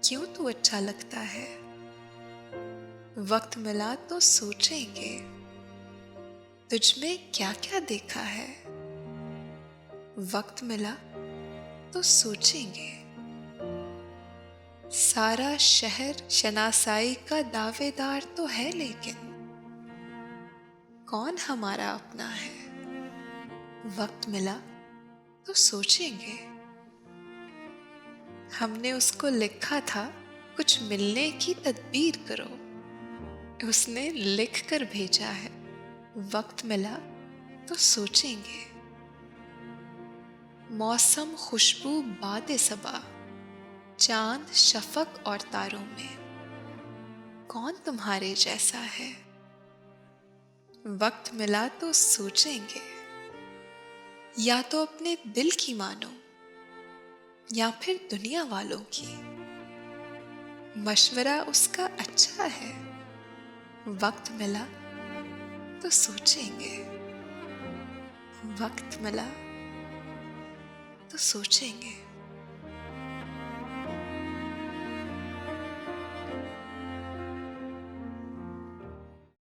क्यों तू अच्छा लगता है। वक्त मिला तो सोचेंगे तुझ में क्या क्या देखा है। वक्त मिला तो सोचेंगे सारा शहर शनासाई का दावेदार तो है, लेकिन कौन हमारा अपना है। वक्त मिला तो सोचेंगे हमने उसको लिखा था कुछ मिलने की तदबीर करो, उसने लिख कर भेजा है। वक्त मिला तो सोचेंगे मौसम खुशबू बादे सबा, चांद शफक और तारों में कौन तुम्हारे जैसा है। वक्त मिला तो सोचेंगे या तो अपने दिल की मानो या फिर दुनिया वालों की, मशवरा उसका अच्छा है। वक्त मिला तो सोचेंगे, वक्त मिला तो सोचेंगे।